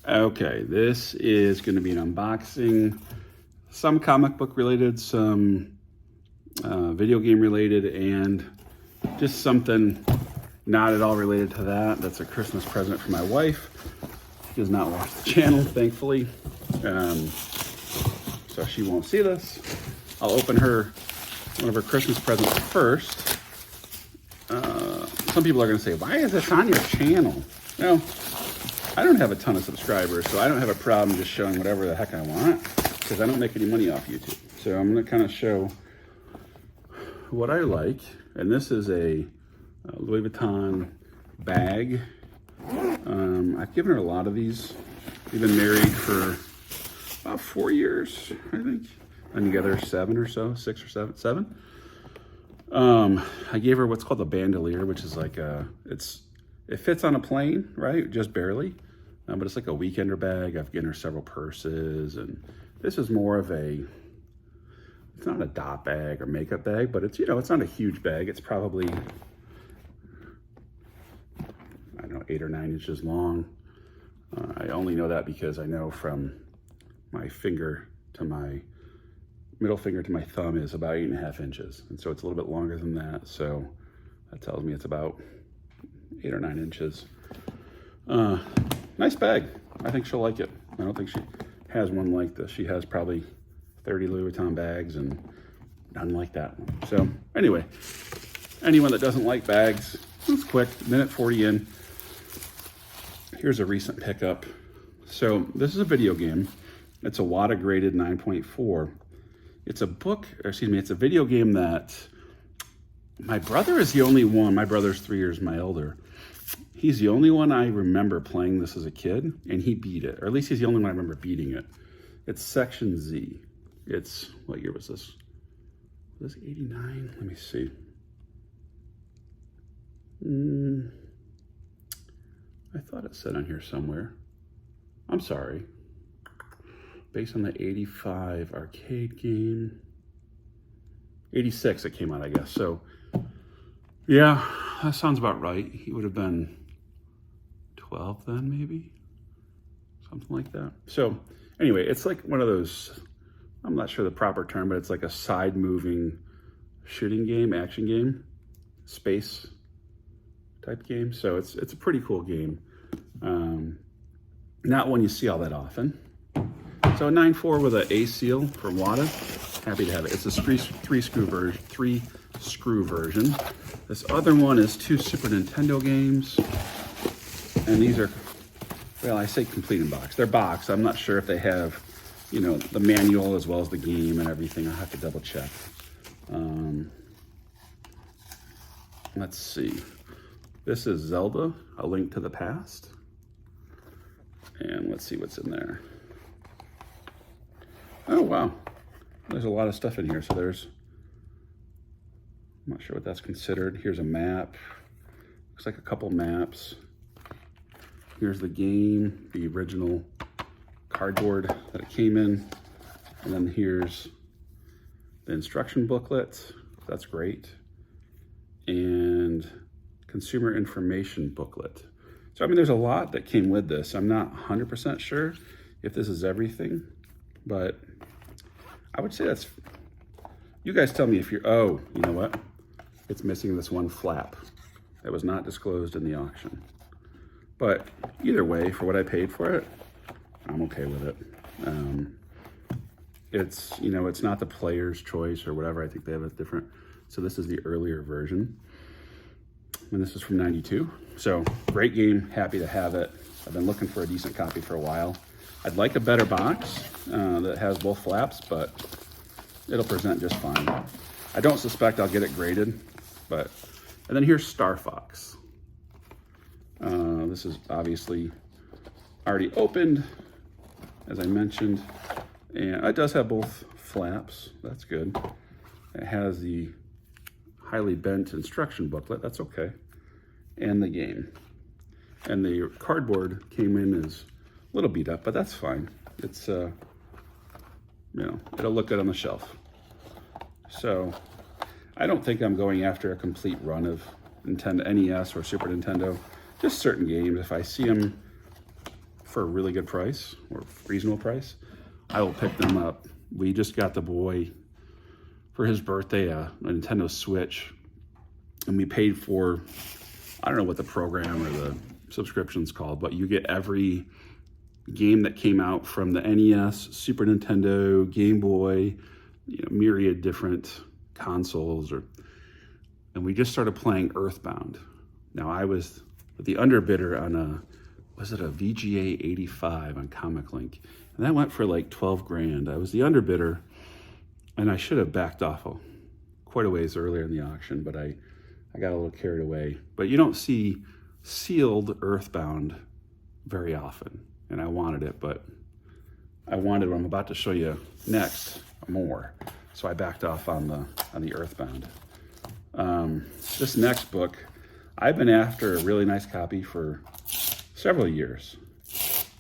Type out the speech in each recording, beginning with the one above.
Okay, this is going to be an unboxing, some comic book related, some video game related, and just something not at all related to that. That's a Christmas present for my wife. She does not watch the channel, thankfully, so she won't see this. I'll open one of her Christmas presents first. Some people are going to say, why is this on your channel? No, I don't have a ton of subscribers, so I don't have a problem just showing whatever the heck I want, because I don't make any money off YouTube. So I'm going to kind of show what I like. And this is a Louis Vuitton bag. I've given her a lot of these. We've been married for about 4 years, I think. And together 7 or so, 6 or 7, 7. I gave her what's called a bandolier, which is like it fits on a plane, right? Just barely. But it's like a weekender bag. I've given her several purses, and this is more of it's not a dot bag or makeup bag, but it's, it's not a huge bag. It's probably, I don't know, 8 or 9 inches long. I only know that because I know from my finger to my middle finger to my thumb is about 8.5 inches. And so it's a little bit longer than that. So that tells me it's about 8 or 9 inches. Nice bag. I think she'll like it. I don't think she has one like this. She has probably 30 Louis Vuitton bags and none like that one. So anyway, anyone that doesn't like bags, it's quick, minute 40 in. Here's a recent pickup. So this is a video game. It's a Wata graded 9.4. It's a it's a video game that my brother is the only one. My brother's 3 years my elder. He's the only one I remember playing this as a kid, and he beat it. Or at least he's the only one I remember beating it. It's Section Z. It's, what year was this? Was this 89? Let me see. I thought it said on here somewhere. I'm sorry. Based on the 85 arcade game. 86 it came out, I guess. So, yeah, that sounds about right. He would have been 12 then, maybe? Something like that. So, anyway, it's like one of those, I'm not sure the proper term, but it's like a side-moving shooting game, action game, space type game. So it's a pretty cool game. Not one you see all that often. So a 9.4 with an A seal from Wata. Happy to have it. It's a three screw version. This other one is 2 Super Nintendo games. And these are, well, I say complete in box. They're boxed. I'm not sure if they have, the manual as well as the game and everything. I'll have to double check. Let's see. This is Zelda, A Link to the Past. And let's see what's in there. Oh, wow. There's a lot of stuff in here. So I'm not sure what that's considered. Here's a map. Looks like a couple maps. Here's the game, the original cardboard that it came in. And then here's the instruction booklet. That's great. And consumer information booklet. So, there's a lot that came with this. I'm not 100% sure if this is everything, but I would say you guys tell me if oh, you know what? It's missing this one flap that was not disclosed in the auction. But either way, for what I paid for it, I'm okay with it. It's not the player's choice or whatever. I think they have a different, so this is the earlier version. And this is from 92. So great game, happy to have it. I've been looking for a decent copy for a while. I'd like a better box that has both flaps, but it'll present just fine. I don't suspect I'll get it graded, and then here's Star Fox. This is obviously already opened, as I mentioned, and it does have both flaps. That's good. It has the highly bent instruction booklet. That's okay. And the game. And the cardboard came in as a little beat up, but that's fine. It's, it'll look good on the shelf. So I don't think I'm going after a complete run of Nintendo NES or Super Nintendo. Just certain games. If I see them for a really good price or reasonable price, I will pick them up. We just got the boy for his birthday a Nintendo Switch, and we paid for, I don't know what the program or the subscription's called, but you get every game that came out from the NES, Super Nintendo, Game Boy, myriad different consoles, and we just started playing Earthbound. Now I was the underbidder on was it a VGA 85 on Comic Link, and that went for like 12 grand. I was the underbidder, and I should have backed off quite a ways earlier in the auction, but I got a little carried away. But you don't see sealed Earthbound very often, and I wanted it, but I wanted what I'm about to show you next more. So I backed off on the Earthbound. This next book, I've been after a really nice copy for several years.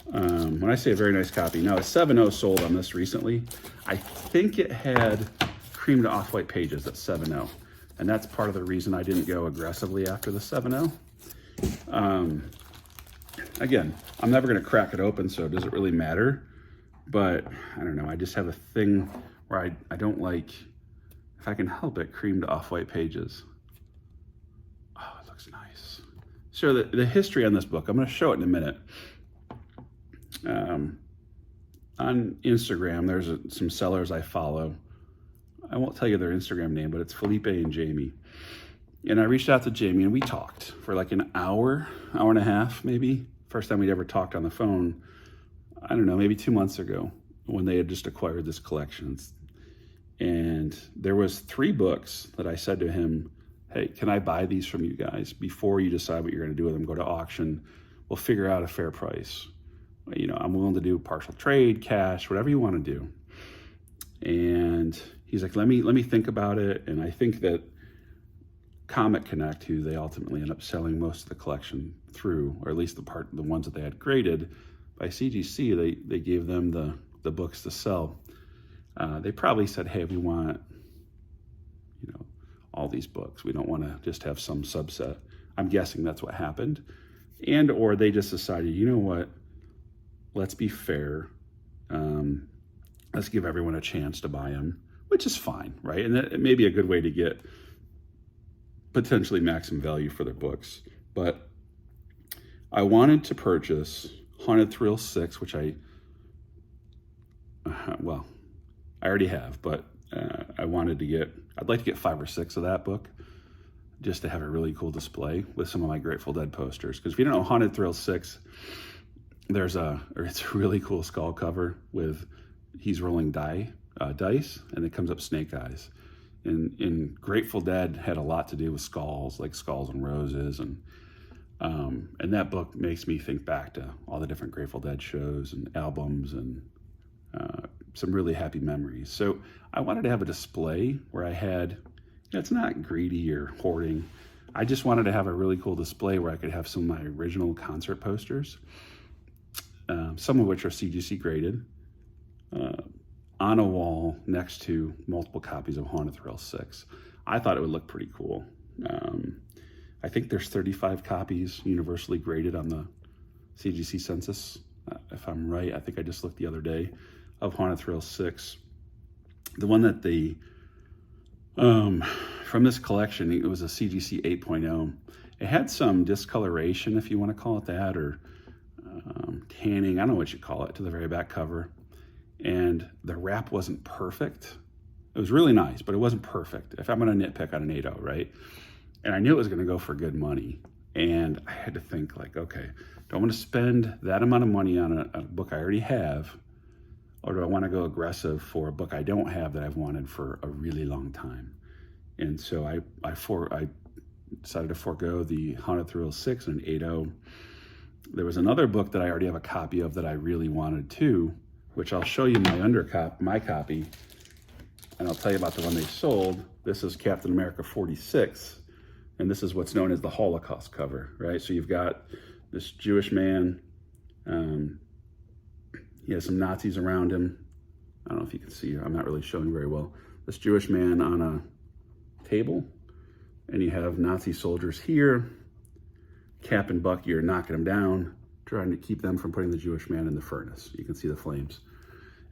When I say a very nice copy, now a 7.0 sold on this recently. I think it had cream to off-white pages at 7.0, and that's part of the reason I didn't go aggressively after the 7.0. Again, I'm never going to crack it open, so it doesn't really matter. But I don't know, I just have a thing where I don't like, if I can help it, cream to off-white pages. Oh, it looks nice. So the history on this book, I'm going to show it in a minute. On Instagram, there's some sellers I follow. I won't tell you their Instagram name, but it's Felipe and Jamie. And I reached out to Jamie and we talked for like an hour and a half, maybe. First time we'd ever talked on the phone, I don't know, maybe 2 months ago when they had just acquired this collection. And there was 3 books that I said to him, hey, can I buy these from you guys before you decide what you're going to do with them? Go to auction. We'll figure out a fair price. I'm willing to do partial trade, cash, whatever you want to do. And he's like, let me think about it. And I think that Comic Connect, who they ultimately end up selling most of the collection through, or at least the ones that they had graded by CGC, they gave them the books to sell. They probably said, hey, we want, all these books. We don't want to just have some subset. I'm guessing that's what happened. And or they just decided, you know what, let's be fair. Let's give everyone a chance to buy them, which is fine, right? And it may be a good way to get potentially maximum value for their books. But I wanted to purchase Haunted Thrill 6, which I already have, but I'd like to get 5 or 6 of that book just to have a really cool display with some of my Grateful Dead posters. Because if you don't know Haunted Thrill 6, it's a really cool skull cover with, he's rolling dice, and it comes up snake eyes. And Grateful Dead had a lot to do with skulls, like Skulls and Roses, and that book makes me think back to all the different Grateful Dead shows and albums and some really happy memories. So I wanted to have a display where I had, it's not greedy or hoarding. I just wanted to have a really cool display where I could have some of my original concert posters, some of which are CGC graded, on a wall next to multiple copies of Haunted Thrill 6. I thought it would look pretty cool. I think there's 35 copies universally graded on the CGC census, if I'm right. I think I just looked the other day, of Haunted Thrill 6. The one that from this collection, it was a CGC 8.0. It had some discoloration, if you want to call it that, or tanning, I don't know what you call it, to the very back cover. And the wrap wasn't perfect. It was really nice, but it wasn't perfect. If I'm going to nitpick on an 8.0, right? And I knew it was going to go for good money. And I had to think like, okay, do I want to spend that amount of money on a book I already have? Or do I want to go aggressive for a book I don't have that I've wanted for a really long time? And so I decided to forego the Haunted Thrill 6 and 8.0. There was another book that I already have a copy of that I really wanted too, which I'll show you my copy, and I'll tell you about the one they sold. This is Captain America 46, and this is what's known as the Holocaust cover, right? So you've got this Jewish man, he has some Nazis around him. I don't know if you can see, I'm not really showing very well. This Jewish man on a table, and you have Nazi soldiers here. Cap and Bucky are knocking him down, trying to keep them from putting the Jewish man in the furnace. You can see the flames.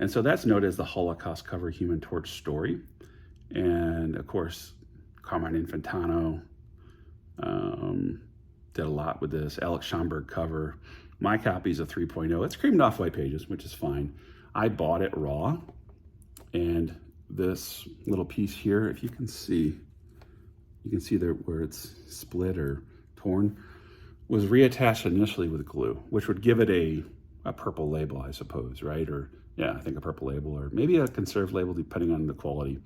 And so that's noted as the Holocaust cover Human Torch story. And of course, Carmine Infantino did a lot with this. Alex Schomburg cover. My copy is a 3.0. It's creamed off white pages, which is fine. I bought it raw. And this little piece here, if you can see there where it's split or torn, was reattached initially with glue, which would give it a purple label, I suppose, right? Or yeah, I think a purple label, or maybe a conserved label, depending on the quality.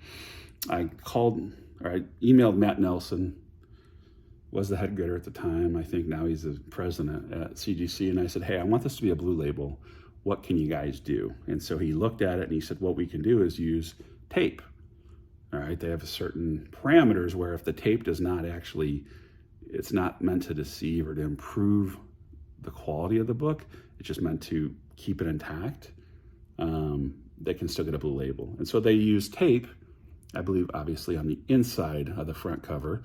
I emailed Matt Nelson, was the head grader at the time. I think now he's the president at CGC. And I said, hey, I want this to be a blue label. What can you guys do? And so he looked at it and he said, what we can do is use tape. All right, they have certain parameters where if the tape does not actually, it's not meant to deceive or to improve the quality of the book. It's just meant to keep it intact. They can still get a blue label. And so they use tape, I believe, obviously on the inside of the front cover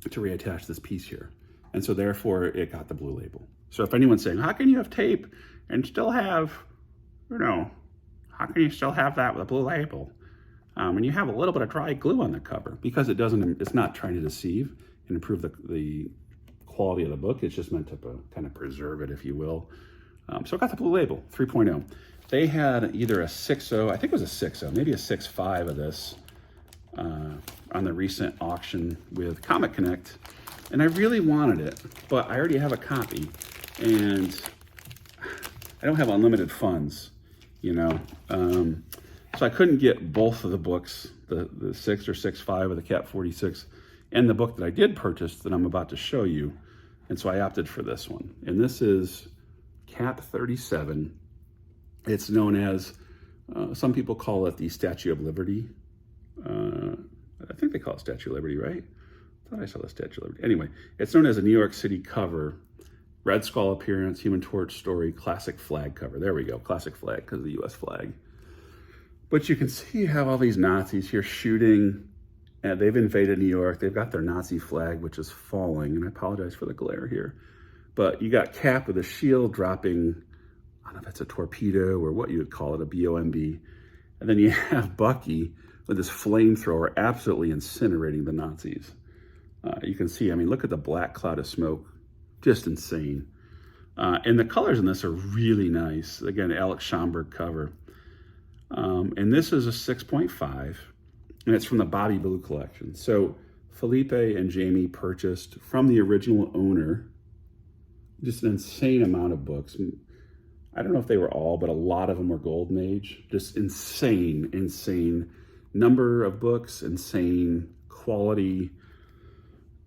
to reattach this piece here. And so therefore it got the blue label. So if anyone's saying, how can you have tape and still have, how can you still have that with a blue label? And you have a little bit of dry glue on the cover, because it's not trying to deceive and improve the quality of the book. It's just meant to kind of preserve it, if you will. So it got the blue label, 3.0. They had either a 6.0, I think it was a 6.0, maybe a 6.5 of this on the recent auction with Comic Connect. And I really wanted it, but I already have a copy and I don't have unlimited funds, so I couldn't get both of the books, the 6 or 6.5 of the Cap 46 and the book that I did purchase that I'm about to show you. And so I opted for this one. And this is Cap 37. It's known as, some people call it the Statue of Liberty. I think they call it Statue of Liberty, right? I thought I saw the Statue of Liberty. Anyway, it's known as a New York City cover, Red Skull appearance, Human Torch story, classic flag cover. There we go, classic flag, because of the US flag. But you can see you have all these Nazis here shooting, and they've invaded New York. They've got their Nazi flag, which is falling, and I apologize for the glare here. But you got Cap with a shield dropping, I don't know if it's a torpedo or what you would call it, a BOMB. And then you have Bucky with this flamethrower absolutely incinerating the Nazis. You can see, look at the black cloud of smoke, just insane. And the colors in this are really nice. Again, Alex Schomburg cover. And this is a 6.5, and it's from the Bobby Blue collection. So Felipe and Jamie purchased from the original owner just an insane amount of books. I don't know if they were all, but a lot of them were Golden Age. Just insane number of books, insane quality,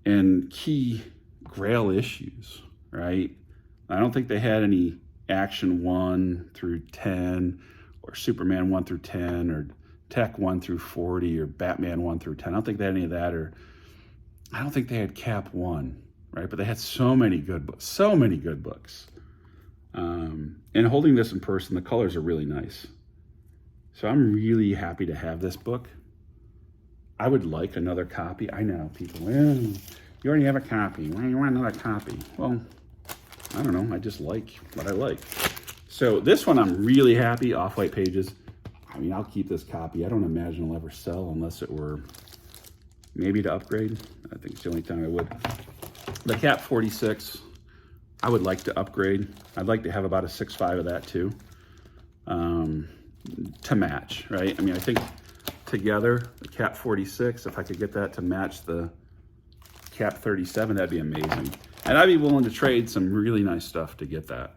and key grail issues, right? I don't think they had any Action 1 through 10, or Superman 1 through 10, or Tech 1 through 40, or Batman 1 through 10. I don't think they had any of that, or I don't think they had Cap 1, right? But they had so many good books. And holding this in person, the colors are really nice. So I'm really happy to have this book. I would like another copy. I know people, well, you already have a copy. Why do you want another copy? Well, I don't know. I just like what I like. So this one, I'm really happy, off-white pages. I'll keep this copy. I don't imagine it'll ever sell unless it were maybe to upgrade. I think it's the only time I would. The Cap 46, I would like to upgrade. I'd like to have about a 6.5 of that too, to match, right? I think together, the Cap 46, if I could get that to match the Cap 37, that'd be amazing. And I'd be willing to trade some really nice stuff to get that.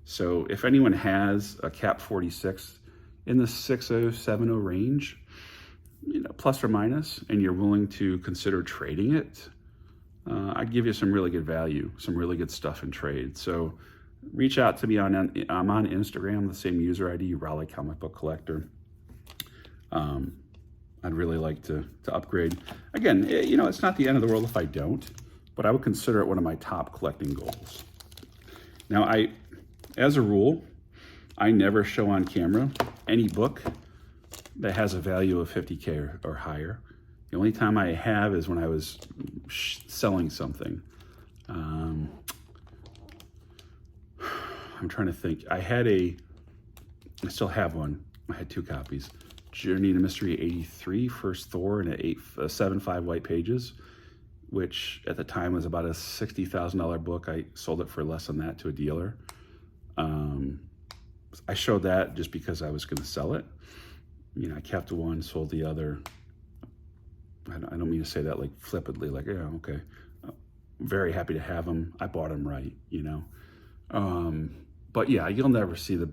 So if anyone has a Cap 46 in the 6.0, 7.0 range, plus or minus, and you're willing to consider trading it, I'd give you some really good value, some really good stuff in trade. So reach out to me I'm on Instagram, the same user ID, Raleigh Comic Book Collector. I'd really like to upgrade. Again, it's not the end of the world if I don't, but I would consider it one of my top collecting goals. Now, as a rule, I never show on camera any book that has a value of 50K or higher. The only time I have is when I was I'm trying to think. I still have one. I had 2 copies. Journey to Mystery 83, First Thor, and 7.5 white pages, which at the time was about a $60,000 book. I sold it for less than that to a dealer. I showed that just because I was going to sell it. You know, I kept one, sold the other. I don't mean to say that like flippantly, like, yeah, okay. Very happy to have them. I bought them right, you know. But yeah, you'll never see a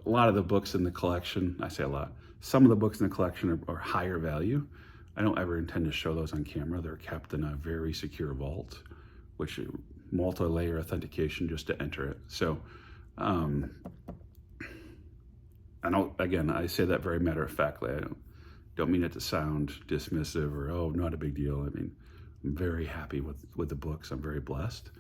lot of the books in the collection. I say a lot. Some of the books in the collection are higher value. I don't ever intend to show those on camera. They're kept in a very secure vault, which multi-layer authentication just to enter it. So, I say that very matter-of-factly. I don't mean it to sound dismissive or, oh, not a big deal. I mean, I'm very happy with the books. I'm very blessed.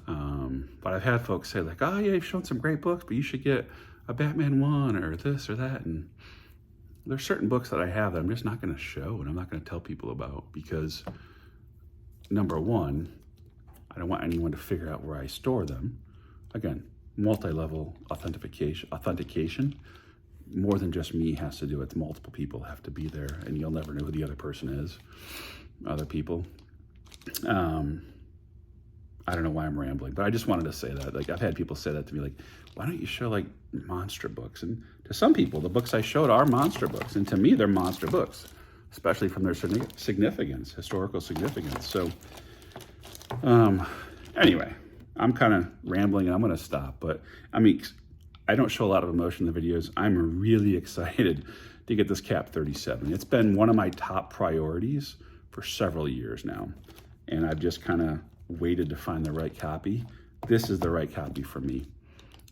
But I've had folks say like, oh yeah, you've shown some great books, but you should get a Batman one or this or that. And there's certain books that I have that I'm just not going to show and I'm not going to tell people about because, number one, I don't want anyone to figure out where I store them. Again, multi-level authentication. More than just me has to do it. Multiple people have to be there, and you'll never know who the other person is. Other people. I don't know why I'm rambling, but I just wanted to say that. Like, I've had people say that to me, like, why don't you show like monster books? And to some people, the books I showed are monster books, and to me, they're monster books, especially from their significance, historical significance. So, anyway, I'm kind of rambling, and I'm going to stop. But I mean, I don't show a lot of emotion in the videos. I'm really excited to get this Cap 37. It's been one of my top priorities for several years now, and I've just kind of waited to find the right copy. This is the right copy for me.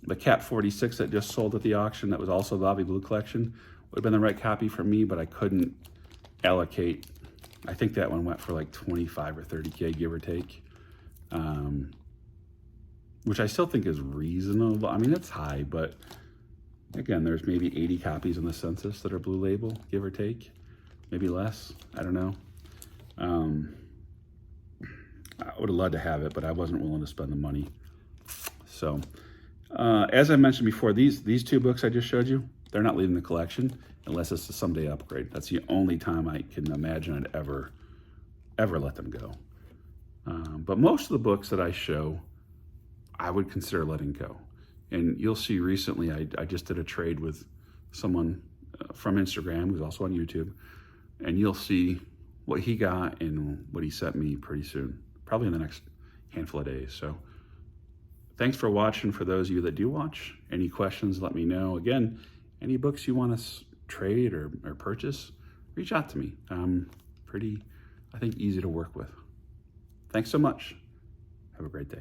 The Cap 46 that just sold at the auction, that was also the Bobby Blue collection, would have been the right copy for me, but I couldn't allocate. I think that one went for like 25 or 30K, give or take, which I still think is reasonable. I mean, it's high, but again, there's maybe 80 copies in the census that are Blue Label, give or take, maybe less, I don't know. I would have loved to have it, but I wasn't willing to spend the money. So, as I mentioned before, these 2 books I just showed you, they're not leaving the collection unless it's a someday upgrade. That's the only time I can imagine I'd ever let them go. But most of the books that I show, I would consider letting go. And you'll see recently, I just did a trade with someone from Instagram who's also on YouTube, and you'll see what he got and what he sent me pretty soon, probably in the next handful of days. So thanks for watching. For those of you that do watch, any questions, let me know. Again, any books you want to trade or purchase, reach out to me. I'm pretty, I think, easy to work with. Thanks so much. Have a great day.